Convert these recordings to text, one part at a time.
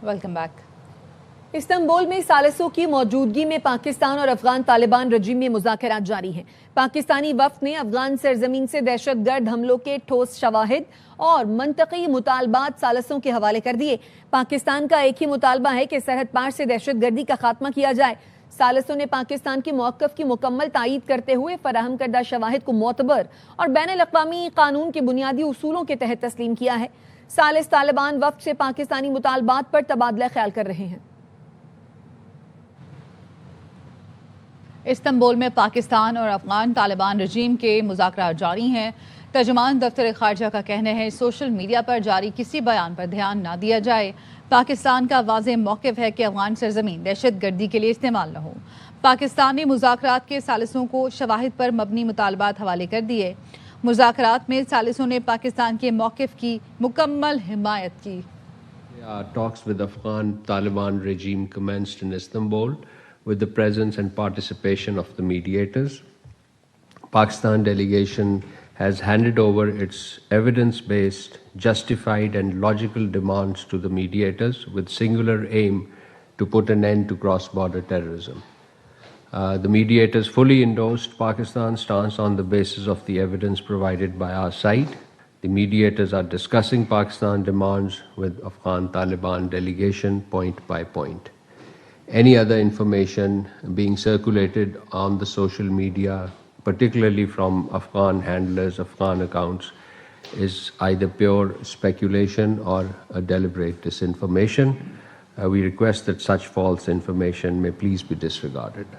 Welcome back. Istanbul में सालिसों की मौजूदगी में पाकिस्तान और अफगान तालिबान रजीम में मुज़ाकरात जारी हैं। पाकिस्तानी वफ़द ने अफगान सरजमीन से दहशतगर्द हमलों के ठोस शवाहिद और मंतकी मुतालबात सालिसों के हवाले कर दिए। पाकिस्तान का एक ही मुतालबा है कि सरहद पार से दहशतगर्दी का खात्मा किया जाए। सालिसों ने पाकिस्तान के मौक़िफ़ की मुकम्मल तायीद करते हुए फराहम करदा शवाहिद को मोतबर और बैनुल-अक़वामी कानून के बुनियादी उसूलों के तहत तस्लीम किया है। सालिस तालिबान वफ़द से पाकिस्तानी मुतालबात पर तबादला ख्याल कर रहे हैं। इस्तांबुल में पाकिस्तान और अफगान तालिबान रजीम के मुज़ाकरात जारी हैं। तर्जुमान दफ्तर ख़ारजा का कहना है सोशल मीडिया पर जारी किसी बयान पर ध्यान ना दिया जाए। पाकिस्तान का वाज़ेह मौक़िफ़ है कि अफगान सरज़मीन दहशतगर्दी के लिए इस्तेमाल न हो। पाकिस्तान ने मुज़ाकरात के सालिसों को शवाहिद पर मबनी मुतालबात हवाले कर दिए। मुज़ाकरात में सालिसों ने पाकिस्तान के मौक़िफ़ की मुकम्मल हिमायत की। Talks with Afghan Taliban regime commenced in Istanbul with the presence and participation of the mediators. Pakistan delegation has handed over its evidence-based, justified and logical demands to the mediators with singular aim to put an end to cross-border terrorism. The mediators fully endorsed Pakistan's stance on the basis of the evidence provided by our side. The mediators are discussing Pakistan demands with Afghan Taliban delegation point by point. Any other information being circulated on the social media, particularly from Afghan handlers, Afghan accounts, is either pure speculation or a deliberate disinformation. We request that such false information may please be disregarded.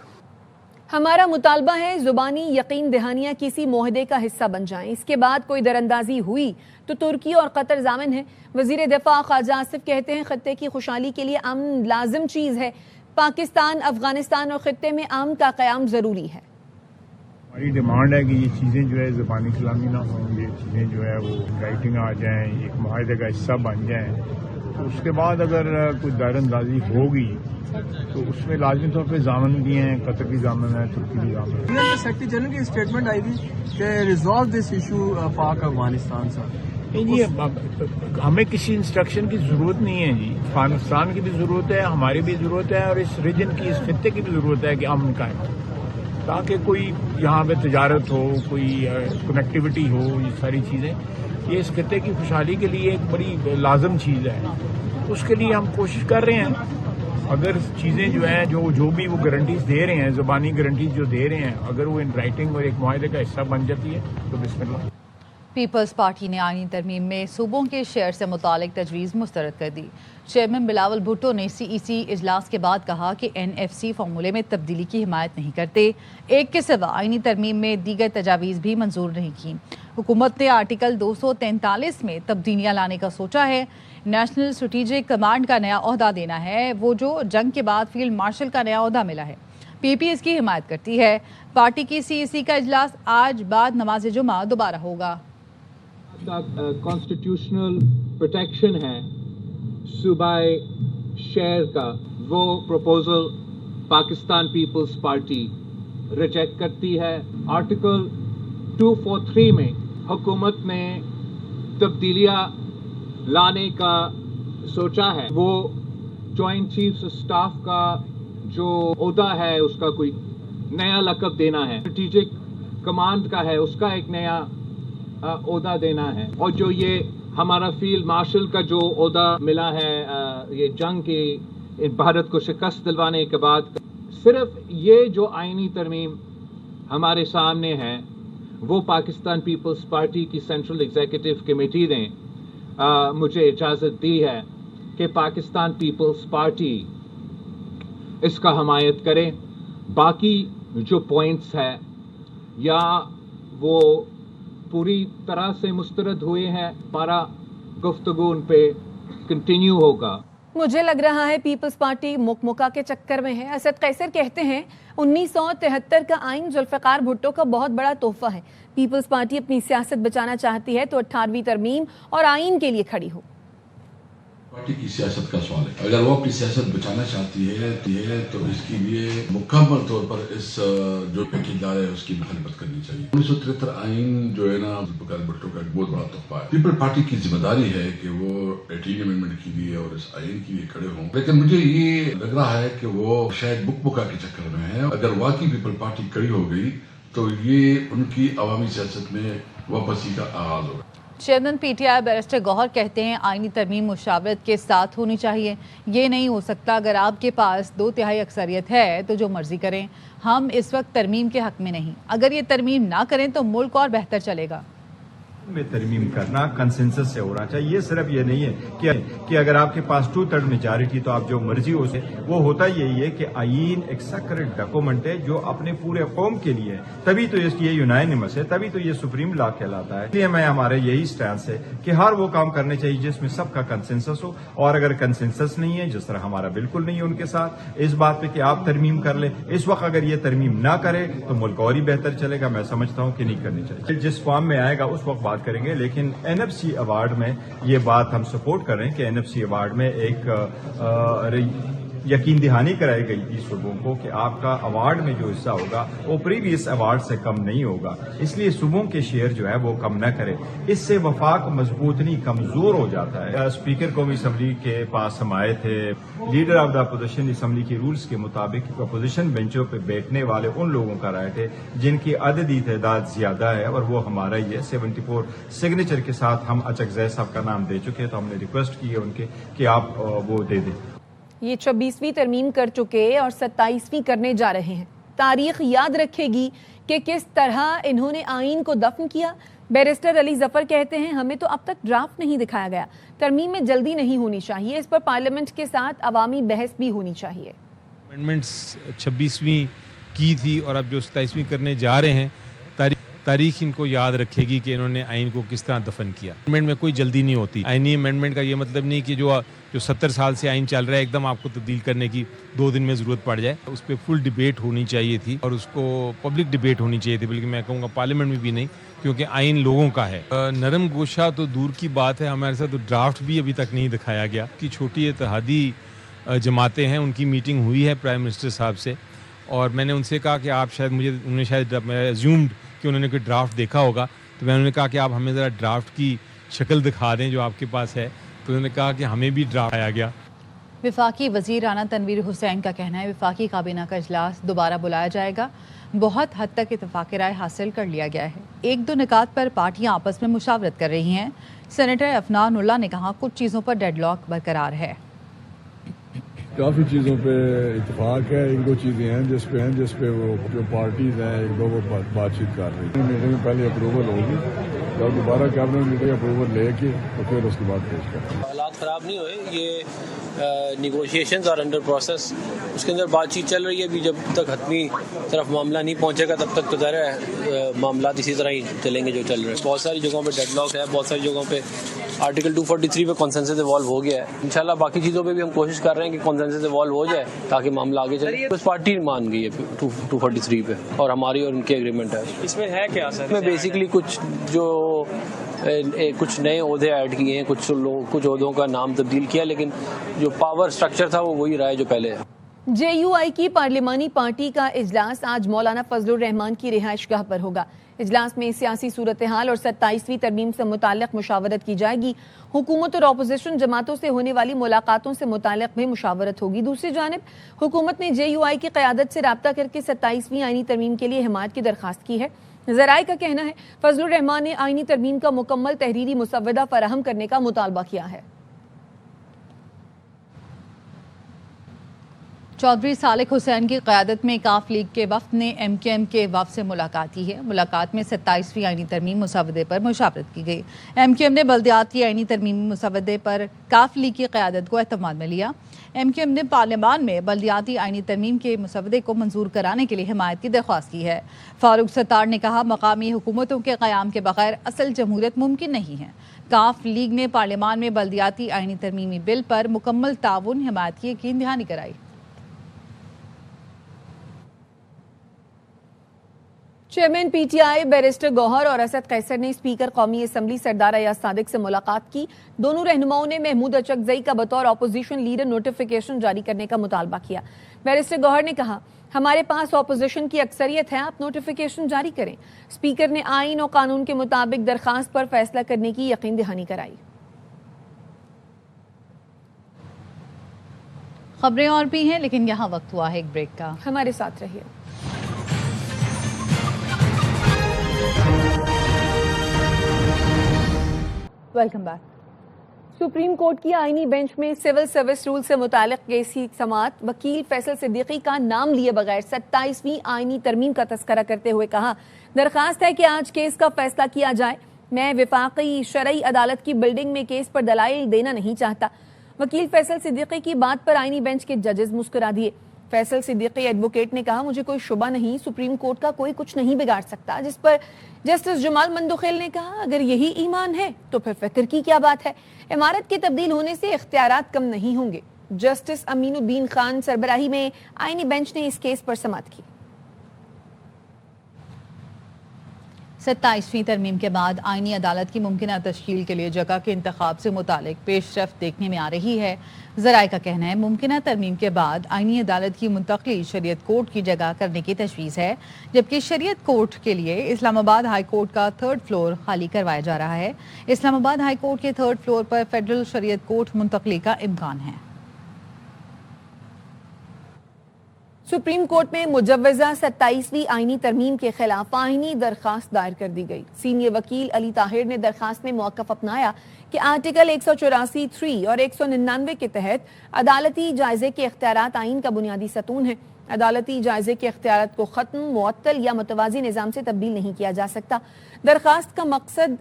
हमारा मुतालबा है ज़ुबानी यकीन दहानियाँ किसी मुआहदे का हिस्सा बन जाएं। इसके बाद कोई दरअंदाजी हुई तो तुर्की और कतर ज़ामिन है। वज़ीर दिफ़ा ख़ाजा आसिफ कहते हैं खत्ते की खुशहाली के लिए अमन लाजिम चीज़ है। पाकिस्तान, अफगानिस्तान और खत्ते में अमन का क़याम ज़रूरी है। हमारी डिमांड है कि ये चीज़ें जो है ज़बानी कलामी ना हों, ये चीज़ें जो है वो राइटिंग आ जाएँ, एक मुआहदे का हिस्सा बन जाएँ। तो उसके बाद अगर कोई दरअंदाजी होगी तो उसमें लाजमी तौर पे जामन भी हैं, कतर की जामन है, तुर्की की जामन है। सेक्रेटरी जनरल की स्टेटमेंट आई थी कि रिजॉल्व दिस इशू पाक अफगानिस्तान से। नहीं जी, हमें किसी इंस्ट्रक्शन की जरूरत नहीं है जी। अफगानिस्तान की भी जरूरत है, हमारी भी जरूरत है और इस रीजन की, इस खत्ते की भी जरूरत है कि अमन का है, ताकि कोई यहाँ पे तजारत हो, कोई कनेक्टिविटी हो, ये सारी चीज़ें ये इस खत्ते की खुशहाली के लिए एक बड़ी लाजम चीज़ है। उसके लिए हम कोशिश कर रहे हैं। अगर चीज़ें जो हैं जो भी वो गारंटीज दे रहे हैं, ज़बानी गारंटीज जो दे रहे हैं, अगर वो इन राइटिंग और एक मुआहदे का हिस्सा बन जाती है तो बिस्मिल्लाह। पीपल्स पार्टी ने आईनी तरमीम में सूबों के शेयर से मुतालिक तजवीज़ मुस्तरद कर दी। चेयरमैन बिलावल भुट्टो ने CEC इजलास के बाद कहा कि NFC फार्मूले में तब्दीली की हिमायत नहीं करते। एक के सिवा आईनी तरमीम में दीगर तजावीज़ भी मंजूर नहीं की। हुकूमत ने आर्टिकल 243 में तब्दीलियाँ लाने का सोचा है। नेशनल स्ट्रेटेजिक कमांड का नया ओहदा देना है, वो जो जंग के बाद फील्ड मार्शल का नया ओहदा मिला है। PP इसकी हिमायत करती है। पार्टी की CEC का इजलास आज बाद नमाज जुमा दोबारा होगा। कॉन्स्टिट्यूशनल प्रोटेक्शन है सूबाई शेयर का, वो proposal Pakistan Peoples Party reject करती है। आर्टिकल 243 में हुकूमत ने तब्दीलियाँ लाने का सोचा है। वो जॉइंट चीफ्स स्टाफ का जो ओहदा है उसका कोई नया लक़ब देना है, स्ट्रेटेजिक कमांड का है उसका एक नया ओहदा देना है, और जो ये हमारा फील्ड मार्शल का जो ओहदा मिला है ये जंग के भारत को शिकस्त दिलवाने के बाद, सिर्फ ये जो आईनी तरमीम हमारे सामने है वो पाकिस्तान पीपल्स पार्टी की सेंट्रल एग्जीक्यूटिव कमेटी ने मुझे इजाज़त दी है कि पाकिस्तान पीपल्स पार्टी इसका हमायत करे। बाकी जो पॉइंट्स है या वो पूरी तरह से मुस्तरद हुए हैं, हमारा गुफ्तगू उन पे कंटिन्यू होगा। मुझे लग रहा है पीपल्स पार्टी मुकमुका के चक्कर में है। असद कैसर कहते हैं 1973 का आइन जुल्फ़िकार भुट्टो का बहुत बड़ा तोहफा है। पीपल्स पार्टी अपनी सियासत बचाना चाहती है तो 18वीं तरमीम और आइन के लिए खड़ी हो। पार्टी की सियासत का सवाल है। अगर वो अपनी सियासत बचाना चाहती है तो इसके लिए मुकम्मल तौर पर इस जो पैकेज ला रहे हैं उसकी मुखालफत करनी चाहिए। 1973 आइन जो है ना जुल्फ़िकार भुट्टो का एक बहुत बड़ा तोहफा है। पीपल पार्टी की जिम्मेदारी है कि वो 18 अमेंडमेंट के लिए और इस आइन के लिए खड़े हों, लेकिन मुझे ये लग रहा है कि वो शायद बुकबुका के चक्कर में है। अगर वाकई पीपल पार्टी खड़ी हो गई तो ये उनकी अवामी सियासत में वापसी का आगाज होगा। चेयरमैन पीटीआई बैरिस्टर गौहर कहते हैं आईनी तरमीम मुशावरत के साथ होनी चाहिए। ये नहीं हो सकता अगर आपके पास 2/3 अक्सरियत है तो जो मर्जी करें। हम इस वक्त तरमीम के हक में नहीं, अगर ये तरमीम ना करें तो मुल्क और बेहतर चलेगा। में तरमीम करना कंसेंसस से होना चाहिए। ये सिर्फ ये नहीं है कि अगर आपके पास 2/3 मेजॉरिटी तो आप जो मर्जी हो से, वो होता यही है कि आईन एक सेक्रेट डॉक्यूमेंट है जो अपने पूरे कौम के लिए है, तभी तो ये यूनानिमस है, तभी तो ये सुप्रीम लॉ कहलाता है। इसलिए मैं हमारे यही स्टैंड है कि हर वो काम करने चाहिए जिसमें सबका कंसेंसस हो, और अगर कंसेंसस नहीं है, जिस तरह हमारा बिल्कुल नहीं है उनके साथ इस बात पे कि आप तरमीम कर ले, इस वक्त अगर ये तरमीम ना करे तो मुल्क और ही बेहतर चलेगा। मैं समझता हूँ कि नहीं करनी चाहिए। जिस फॉर्म में आएगा उस वक्त बात करेंगे, लेकिन एनएफसी अवार्ड में ये बात हम सपोर्ट कर रहे हैं कि एनएफसी अवार्ड में एक यकीन दहानी कराई गई थी सूबों को कि आपका अवार्ड में जो हिस्सा होगा वो प्रीवियस अवार्ड से कम नहीं होगा, इसलिए सूबों के शेयर जो है वो कम न करे। इससे वफाक मजबूत नहीं कमजोर हो जाता है। स्पीकर कौमी असम्बली के पास हम आए थे, leader of the opposition assembly के रूल्स के मुताबिक अपोजिशन बेंचों पे बैठने वाले उन लोगों का राइट है जिनकी अददी तादाद ज्यादा है, और वो हमारा ही है। 74 सिग्नेचर के साथ हम अचक जैद साहब का नाम दे चुके हैं, तो हमने रिक्वेस्ट की है उनके कि आप वो दे दें। ये 26वीं तरमीम कर चुके और 27वीं करने जा रहे हैं। तारीख याद रखेगी कि किस तरह इन्होंने आइन को दफन किया। बैरिस्टर अली जफर कहते हैं हमें तो अब तक ड्राफ्ट नहीं दिखाया गया, तरमीम में जल्दी नहीं होनी चाहिए, इस पर पार्लियामेंट के साथ अवामी बहस भी होनी चाहिए। अमेंडमेंट्स 26वीं की थी और अब जो 27वीं करने जा रहे हैं, तारीख इनको याद रखेगी कि इन्होंने आइन को किस तरह दफन किया। अमेंडमेंट में कोई जल्दी नहीं होती। आइनी अमेंडमेंट का ये मतलब नहीं कि जो 70 साल से आइन चल रहा है एकदम आपको तब्दील करने की 2 दिन में ज़रूरत पड़ जाए। उस पर फुल डिबेट होनी चाहिए थी और उसको पब्लिक डिबेट होनी चाहिए थी, बल्कि मैं कहूँगा पार्लियामेंट में भी नहीं, क्योंकि आइन लोगों का है। नरम गोशा तो दूर की बात है, हमारे साथ तो ड्राफ्ट भी अभी तक नहीं दिखाया गया। कि छोटी इत्तेहादी जमातें हैं, उनकी मीटिंग हुई है प्राइम मिनिस्टर साहब से, और मैंने उनसे कहा कि आप शायद उन्होंने शायद एज्यूम्ड कि उन्होंने कोई ड्राफ्ट देखा होगा, तो मैंने उन्हें कहा कि आप हमें ज़रा ड्राफ्ट की शक्ल दिखा दें जो आपके पास है, तो उन्होंने कहा कि हमें भी ड्राफ्ट आया गया। वफाकी वज़ीर राना तनवीर हुसैन का कहना है वफाकी काबीना का इजलास दोबारा बुलाया जाएगा, बहुत हद तक इत्तेफाक राय हासिल कर लिया गया है। 1-2 निकात पर पार्टियां आपस में मुशावरत कर रही हैं। सेनेटर अफनान उल्लाह ने कहा कुछ चीज़ों पर डेडलॉक बरकरार है। काफ़ी चीज़ों पे इत्तेफाक है, 1-2 चीज़ें हैं जिस पे वो जो पार्टीज हैं 1-2 वो बातचीत कर रही हैं। मीटिंग में पहले अप्रूवल होगी, जब दोबारा कैबिनेट मीटिंग अप्रूवल लेके तो फिर उसके बाद पेश करेंगे। हालात ख़राब नहीं हुए, ये निगोशिएशंस और अंडर प्रोसेस, उसके अंदर बातचीत चल रही है। अभी जब तक हतमी तरफ मामला नहीं पहुंचेगा तब तक तो ज़ाहिर है मामला इसी तरह ही चलेंगे जो चल रहे हैं। बहुत सारी जगहों पे डेडलॉक है, बहुत सारी जगहों पे आर्टिकल 243 पे कॉन्सेंसस इवॉल्व हो गया है। इंशाल्लाह बाकी चीज़ों पे भी हम कोशिश कर रहे हैं कि कॉन्सेंसस इवॉल्व हो जाए ताकि मामला आगे चले। बस पार्टी मान गई है 243 पे, और हमारी और उनकी एग्रीमेंट है। इसमें है क्या सर? इसमें बेसिकली कुछ जो कुछ नए ओहदे ऐड किए हैं, कुछ ओहदों का नाम तब्दील किया, लेकिन जो पावर स्ट्रक्चर था वो वही रहा है जो पहले है। JUI की पार्लिमानी पार्टी का इजलास आज मौलाना फजलुर रहमान की रिहाइशगाह पर होगा। इजलास में सियासी सूरत हाल और 27वीं तरमीम से मुताल्लिक मुशावरत की जाएगी। हुकूमत और अपोजिशन जमातों से होने वाली मुलाकातों से मुताल्लिक भी मुशावरत होगी। दूसरी जानिब हुकूमत ने JUI की क़यादत से राब्ता करके 27वीं आईनी तरमीम के लिए हिमायत की दरख्वास्त की है। ज़राए का कहना है फजलुर रहमान ने आईनी तरमीम का मुकम्मल तहरीरी मुसव्वदा फराहम करने का मुतालबा किया है। चौधरी सालिक हुसैन की क़यादत में काफ लीग के वफ़द ने MKM के वफ़द से मुलाकात की है। मुलाकात में 27वीं आईनी तरमीम मुसव्वदे पर मुशावरत की गई। MKM ने बल्दियाती आईनी तरमीमी मुसव्वदे पर काफ लीग की क़यादत को एतमाद में लिया। MKM ने पार्लियामान में बल्दियाती आईनी तरमीम के मुसव्वदे को मंजूर कराने के लिए हिमायत की दरख्वास्त की है। फारूक सत्तार ने कहा मकामी हुकूमतों के क़याम के बगैर असल जमहूरियत मुमकिन नहीं है। काफ लीग ने पार्लियामान में बल्दियाती आईनी तरमीमी बिल पर मुकम्मल ताउन हिमायत की यकीन दहानी कराई। चेयरमैन पीटीआई बैरिस्टर गौहर और असद कैसर ने स्पीकर कौमी असम्बली सरदार अयाज सादिक से मुलाकात की। दोनों रहनुमाओं ने महमूद अचकजई का बतौर अपोजिशन लीडर नोटिफिकेशन जारी करने का मुतालबा किया। बैरिस्टर गौहर ने कहा, हमारे पास अपोजिशन की अक्सरियत है, आप नोटिफिकेशन जारी करें। स्पीकर ने आइन और कानून के मुताबिक दरखास्त पर फैसला करने की यकीन दहानी कराई। खबरें और भी हैं, लेकिन यहाँ वक्त हुआ है एक ब्रेक का। हमारे साथ रहिए। Welcome back. सुप्रीम कोर्ट की आईनी बेंच में सिविल सर्विस रूल से मुतालिक केस की समाअत वकील फैसल सिद्दीकी का नाम लिए बगैर 27वीं आईनी तरमीम का तस्करा करते हुए कहा, दरखास्त है कि आज केस का फैसला किया जाए। मैं विफाकी शरई अदालत की बिल्डिंग में केस पर दलाइल देना नहीं चाहता। वकील फैसल सिद्दीकी की बात पर आईनी बेंच के जजेस मुस्कुरा दिए। फैसल सिद्दीकी एडवोकेट ने कहा, मुझे कोई शुबा नहीं, सुप्रीम कोर्ट का कोई कुछ नहीं बिगाड़ सकता। जिस पर जस्टिस जमाल मंदोखेल ने कहा, अगर यही ईमान है तो फिर फिक्र की क्या बात है। इमारत के तब्दील होने से इख्तियारात कम नहीं होंगे। जस्टिस अमीनुद्दीन खान सरबराही में आईनी बेंच ने इस केस पर समाअत की। 27वीं तरमीम के बाद आईनी अदालत की मुमकिन तश्कील के लिए जगह के इंतखाब से मुतालिक पेशरफ्त देखने में आ रही है। ज़राए का कहना है, मुमकिन तरमीम के बाद आईनी अदालत की मुंतकली शरीयत कोर्ट की जगह करने की तजवीज़ है, जबकि शरीयत कोर्ट के लिए इस्लामाबाद हाई कोर्ट का 3rd फ्लोर खाली करवाया जा रहा है। इस्लामाबाद हाई कोर्ट के 3rd फ्लोर पर फेडरल शरीयत कोर्ट मुंतकली का इम्कान है। सुप्रीम कोर्ट में मुजव्वज़ा 27वीं आईनी तरमीम के खिलाफ आईनी दरखास्त दायर कर दी गई। सीनियर वकील अली ताहिर ने दरखास्त में मौक़िफ़ अपनाया कि आर्टिकल 184(3) और 199 के तहत अदालती जायजे के इख्तियारात आइन का बुनियादी सतून है। अदालती जायजे के इख्तियारात को ख़त्म, मुअत्तल या मुतवाज़ी निज़ाम से तब्दील नहीं किया जा सकता। दरखास्त का मकसद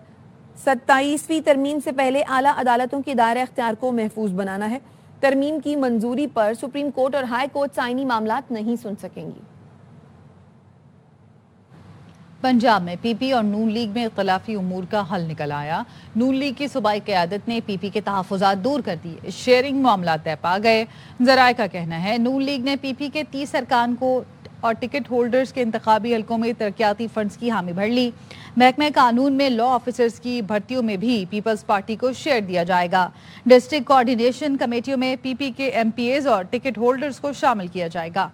27वीं तरमीम से पहले आला अदालतों की दायरा इख्तियार को महफूज बनाना है। तरमीम की मंजूरी पर सुप्रीम कोर्ट और हाई कोर्ट आईनी मामलात नहीं सुन सकेंगी। पंजाब में पीपी और नून लीग में इख्तिलाफी उमूर का हल निकल आया। नून लीग की सूबाई क़यादत ने पीपी के तहफ़्फ़ुज़ात दूर कर दिए। शेयरिंग मामला तय पा गए। ज़राए का कहना है, नून लीग ने पीपी के 30 अरकान को और टिकट होल्डर्स के इंतखाबी हलकों में तरक्याती फंड्स की हामी भर ली। महकमे कानून में लॉ ऑफिसर्स की भर्तियों में भी पीपल्स पार्टी को शेयर दिया जाएगा। डिस्ट्रिक्ट कोऑर्डिनेशन कमेटियों में पीपी के एमपीएज और टिकट होल्डर्स को शामिल किया जाएगा।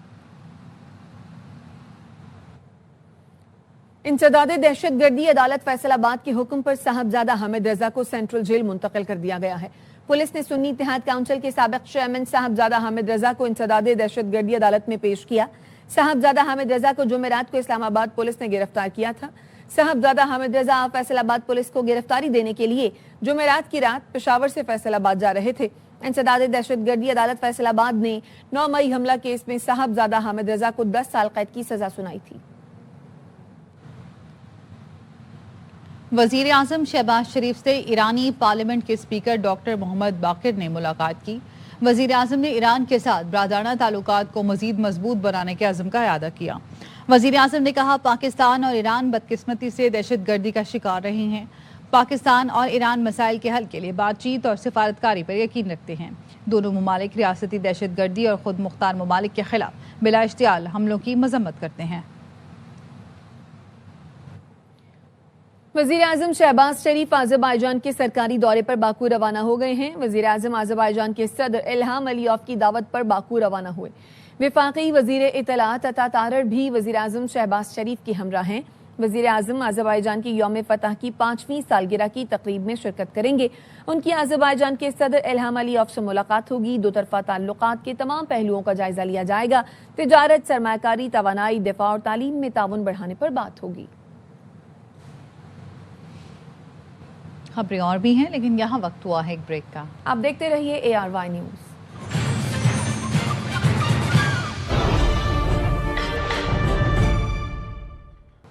इंसदादे दहशतगर्दी अदालत फैसलाबाद के हुक्म पर साहबजादा हामिद रजा को सेंट्रल जेल मुंतकिल कर दिया गया है। पुलिस ने सुन्नी इत्तेहाद काउंसिल के साबिक चेयरमैन साहबजादा हामिद रजा को इंसदादे दहशतगर्दी अदालत में पेश किया। साहबजादा हामिद रजा को जुमेरात को इस्लामाबाद पुलिस ने गिरफ्तार किया था। साहबजादा हामिद रजा फैसलाबाद पुलिस को गिरफ्तारी देने के लिए जुमेरात की रात पेशावर से फैसलाबाद जा रहे थे। इंसदादे दहशतगर्दी अदालत फैसलाबाद ने 9 मई हमला केस में साहबजादा हामिद रजा को 10 साल कैद की सजा सुनाई थी। वज़ीर आज़म शहबाज शरीफ से ईरानी पार्लियामेंट के स्पीकर डॉक्टर मोहम्मद बाकिर ने मुलाकात की। वज़ीर आज़म ने ईरान के साथ ब्रादराना ताल्लुकात को मज़ीद मजबूत बनाने के अज़्म का इआदा किया। वज़ीर आज़म ने कहा, पाकिस्तान और ईरान बदकिस्मती से दहशतगर्दी का शिकार रहे हैं। पाकिस्तान और ईरान मसाइल के हल के लिए बातचीत और सिफारतकारी पर यकीन रखते हैं। दोनों ममालिक रियासती दहशतगर्दी और खुद मुख्तार ममालिक के खिलाफ बिला इश्तियाल हमलों की मजम्मत करते हैं। वज़ीर आज़म शहबाज शरीफ अज़रबैजान के सरकारी दौरे पर बाकू रवाना हो गए हैं। वज़ीर आज़म अज़रबैजान के सदर इल्हाम अलीयव की दावत पर बाकू रवाना हुए। वफाकी वज़ीर इत्तलात अता तारड़ भी वज़ीर आज़म शहबाज शरीफ के हमरा हैं। वज़ीर आज़म अज़रबैजान की यौम फतह की 5वीं सालगिरह की तकरीब में शिरकत करेंगे। उनकी अज़रबैजान के सदर इल्हाम अलीयव से मुलाकात होगी। दो तरफ़ा ताल्लुकात के तमाम पहलुओं का जायजा लिया जाएगा। तिजारत, सरमायाकारी, तवानाई, दिफा और तालीम में ताउन बढ़ाने पर बात होगी। खबरें और भी हैं, लेकिन यहाँ वक्त हुआ है एक ब्रेक का। आप देखते रहिए ARY news.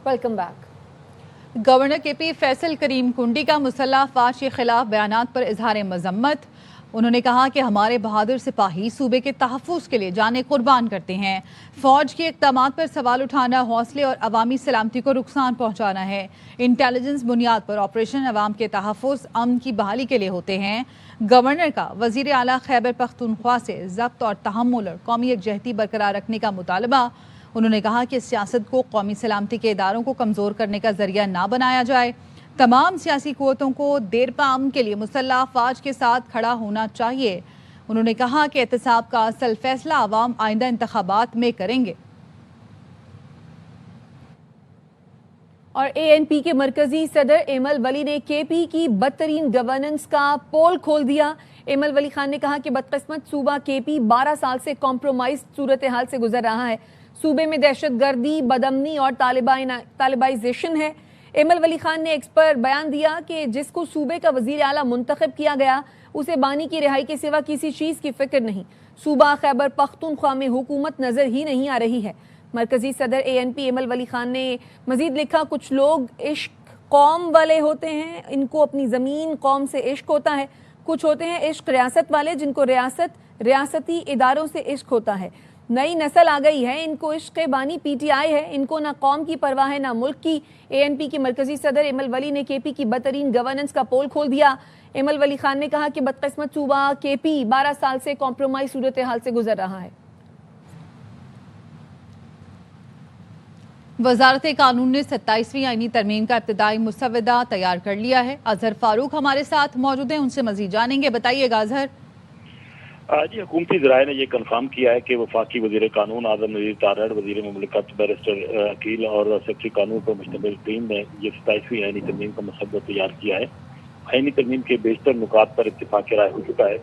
Welcome back. Governor KP Faisal Karim Kundi का मुसल्लह अफवाज के खिलाफ बयानात पर इजहार मजम्मत। उन्होंने कहा कि हमारे बहादुर सिपाही सूबे के तहफ़्फ़ुज़ के लिए जाने कुर्बान करते हैं। फौज के इक़दामात पर सवाल उठाना हौसले और अवामी सलामती को नुकसान पहुँचाना है। इंटेलिजेंस बुनियाद पर ऑपरेशन अवाम के तहफ़्फ़ुज़ अमन की बहाली के लिए होते हैं। गवर्नर का वज़ीर आला खैबर पख्तूनख्वा से ज़ब्त और तहम्मुल और कौमी यकजहती बरकरार रखने का मुतालबा। انہوں نے کہا کہ سیاست کو قومی سلامتی کے اداروں کو کمزور کرنے کا ذریعہ نہ بنایا جائے. تمام سیاسی قوتوں کو دیر پام کے لیے مسلح افواج کے ساتھ کھڑا ہونا چاہیے. انہوں نے کہا کہ احتساب کا اصل فیصلہ عوام آئندہ انتخابات میں کریں گے. اور ANP کے مرکزی صدر ایمل ولی نے KP کی بدترین گورننس کا پول کھول دیا. ایمل ولی خان نے کہا کہ بدقسمت صوبہ KP 12 سال سے کمپرومائز صورتحال سے گزر رہا ہے. صوبے میں دہشت گردی، بدامنی اور طالبائزیشن ہے. ایمل ولی خان نے ایکس پر بیان دیا کہ جس کو صوبے کا وزیر اعلیٰ منتخب کیا گیا اسے بانی کی رہائی کے سوا کسی چیز کی فکر نہیں. صوبہ خیبر پختونخوا میں حکومت نظر ہی نہیں آ رہی ہے. مرکزی صدر ANP ایمل ولی خان نے مزید لکھا، کچھ لوگ عشق قوم والے ہوتے ہیں، ان کو اپنی زمین قوم سے عشق ہوتا ہے. کچھ ہوتے ہیں عشق ریاست والے، جن کو ریاستی اداروں سے عشق ہوتا ہے. نئی نسل آ گئی ہے، ان کو عشق بانی PTI ہے، ان کو نہ قوم کی پرواہ ہے نہ ملک کی. ANP کے مرکزی صدر ایمل ولی نے KP کی بدترین گورننس کا پول کھول دیا. ایمل ولی خان نے کہا کہ بدقسمت صوبہ KP 12 سال سے کمپرومائز صورتحال سے گزر رہا ہے. وزارت قانون نے 27ویں آئینی ترمیم کا ابتدائی مسودہ تیار کر لیا ہے. اظہر فاروق ہمارے ساتھ موجود ہیں، ان سے مزید جانیں گے. بتائیے گا اظہر. جی، حکومتی ذرائع نے یہ کنفرم کیا ہے کہ وفاقی وزیر قانون اعظم نذیر تارڑ، وزیر مملکت بیرسٹر عقیل اور سیکرٹری قانون پر مشتمل ٹیم نے یہ 27ویں آئینی ترمیم کا مسودہ تیار کیا ہے. آئینی ترمیم کے بیشتر نکات پر اتفاق رائے ہو چکا ہے.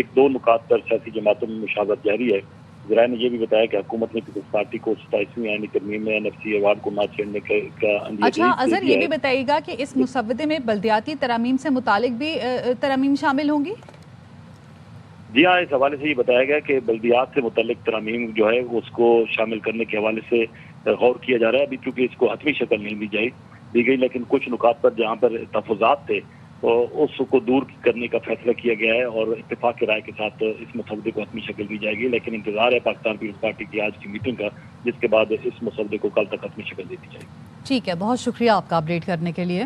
1-2 نکات پر سیاسی جماعتوں میں مشاورت جاری ہے. ذرائع نے یہ بھی بتایا کہ حکومت نے پیپلز پارٹی کو 27ویں آئینی ترمیم میں NFC ایوارڈ کو نہ چھیڑنے کا اچھا اظہر، یہ بھی بتائیے گا کہ اس مسودے میں بلدیاتی ترامیم سے متعلق بھی ترامیم شامل ہوں گی؟ جی ہاں، اس حوالے سے یہ بتایا گیا کہ بلدیات سے متعلق ترامیم جو ہے اس کو شامل کرنے کے حوالے سے غور کیا جا رہا ہے. ابھی چونکہ اس کو حتمی شکل نہیں دی گئی، لیکن کچھ نکات پر جہاں پر تحفظات تھے اس کو دور کرنے کا فیصلہ کیا گیا ہے اور اتفاق رائے کے ساتھ اس مسودے کو حتمی شکل دی جائے گی. لیکن انتظار ہے پاکستان پیپلز پارٹی کی آج کی میٹنگ کا، جس کے بعد اس مسودے کو کل تک حتمی شکل دے دی جائے گی. ٹھیک ہے، بہت شکریہ آپ کا اپڈیٹ کرنے کے لیے.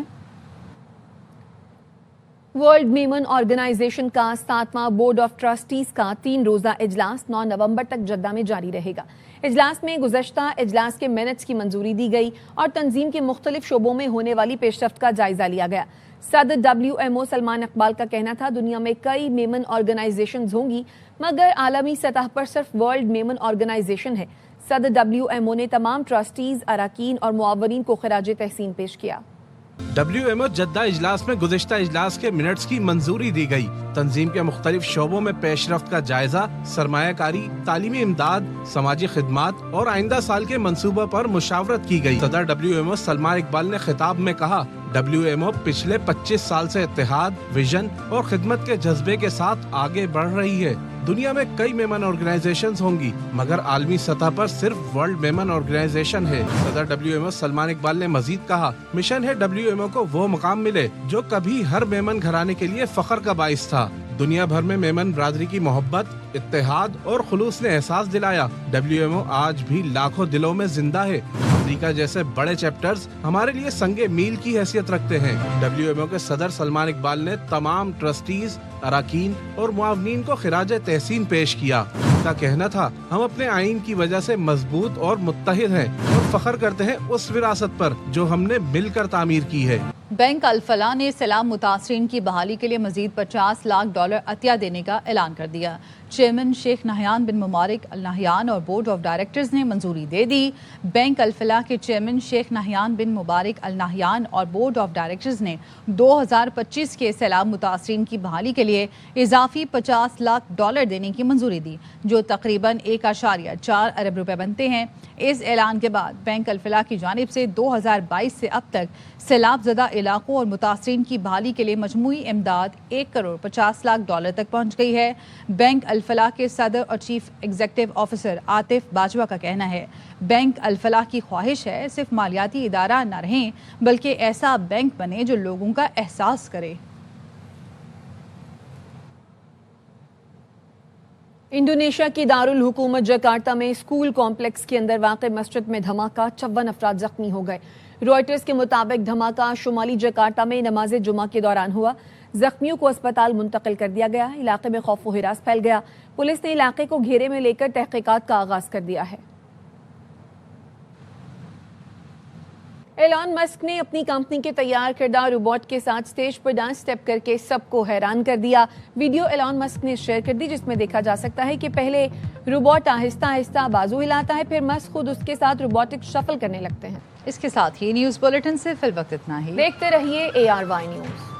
ورلڈ میمن آرگنائزیشن کا 7واں بورڈ آف ٹرسٹیز کا 3 روزہ اجلاس 9 نومبر تک جدہ میں جاری رہے گا. اجلاس میں گزشتہ اجلاس کے منٹس کی منظوری دی گئی اور تنظیم کے مختلف شعبوں میں ہونے والی پیش رفت کا جائزہ لیا گیا. صدر WMO سلمان اقبال کا کہنا تھا دنیا میں کئی میمن آرگنائزیشنز ہوں گی مگر عالمی سطح پر صرف ورلڈ میمن آرگنائزیشن ہے. صدر WMO نے تمام ٹرسٹیز، اراکین اور معاونین کو خراج تحسین پیش کیا. WMO جدہ اجلاس میں گزشتہ اجلاس کے منٹس کی منظوری دی گئی. تنظیم کے مختلف شعبوں میں پیش رفت کا جائزہ، سرمایہ کاری، تعلیمی امداد، سماجی خدمات اور آئندہ سال کے منصوبہ پر مشاورت کی گئی. صدر WMO سلمان اقبال نے خطاب میں کہا، WMO پچھلے 25 سال سے اتحاد، ویژن اور خدمت کے جذبے کے ساتھ آگے بڑھ رہی ہے. دنیا میں کئی میمن آرگنائزیشنز ہوں گی مگر عالمی سطح پر صرف ورلڈ میمن آرگنائزیشن ہے. صدر WMO سلمان اقبال نے مزید کہا، مشن ہے WMO کو وہ مقام ملے جو کبھی ہر میمن گھرانے کے لیے فخر کا باعث تھا. دنیا بھر میں میمن برادری کی محبت، اتحاد اور خلوص نے احساس دلایا. WMO آج بھی لاکھوں دلوں میں زندہ ہے. امریکہ جیسے بڑے چیپٹرز ہمارے لیے سنگ میل کی حیثیت رکھتے ہیں. WMO کے صدر سلمان اقبال نے تمام ٹرسٹیز، اراکین اور معاونین کو خراج تحسین پیش کیا. ان کا کہنا تھا، ہم اپنے آئین کی وجہ سے مضبوط اور متحد ہیں اور فخر کرتے ہیں اس وراثت پر جو ہم نے مل کر تعمیر کی ہے. بینک الفلاح نے سیلاب متاثرین کی بحالی کے لیے مزید $50 لاکھ عطیہ دینے کا اعلان کر دیا. چیئرمین شیخ نہیان بن مبارک ال نہیان اور بورڈ آف ڈائریکٹرز نے منظوری دے دی. بینک الفلاح کے چیئرمین شیخ نہیان بن مبارک ال نہیان اور بورڈ آف ڈائریکٹرز نے 2025 کے سیلاب متاثرین کی بحالی کے لیے اضافی $50 لاکھ دینے کی منظوری دی، جو تقریباً 1.4 ارب روپے بنتے ہیں. اس اعلان کے بعد بینک الفلاح کی جانب سے 2022 سے اب تک سیلاب زدہ علاقوں اور متاثرین کی بحالی کے لیے مجموعی امداد $1.50 لاکھ تک پہنچ گئی ہے. بینک الفلاح کے صدر اور chief executive officer Atif Bajwa کا کہنا ہے، بینک الفلاح کی خواہش ہے صرف مالیاتی ادارہ نہ رہیں بلکہ ایسا بینک بنے جو لوگوں کا احساس کرے. انڈونیشیا کی دارالحکومت جکارتا میں اسکول کمپلیکس کے اندر واقع مسجد میں دھماکہ، 54 افراد زخمی ہو گئے. رائٹرز کے مطابق دھماکہ شمالی جکارتا میں نماز جمعہ کے دوران ہوا. زخمیوں کو اسپتال منتقل کر دیا گیا. علاقے میں خوف و ہراس پھیل گیا. پولیس نے علاقے کو گھیرے میں لے کر تحقیقات کا آغاز کر دیا ہے. ایلان مسک نے اپنی کمپنی کے تیار کردہ روبوٹ کے ساتھ اسٹیج پر ڈانس اسٹیپ کر کے سب کو حیران کر دیا. ویڈیو ایلان مسک نے شیئر کر دی جس میں دیکھا جا سکتا ہے کہ پہلے روبوٹ آہستہ آہستہ بازو ہلاتا ہے، پھر مسک خود اس کے ساتھ روبوٹک شفل کرنے لگتے ہیں. اس کے ساتھ ہی نیوز بلیٹن سے فی الوقت اتنا ہی. دیکھتے رہیے ARY نیوز.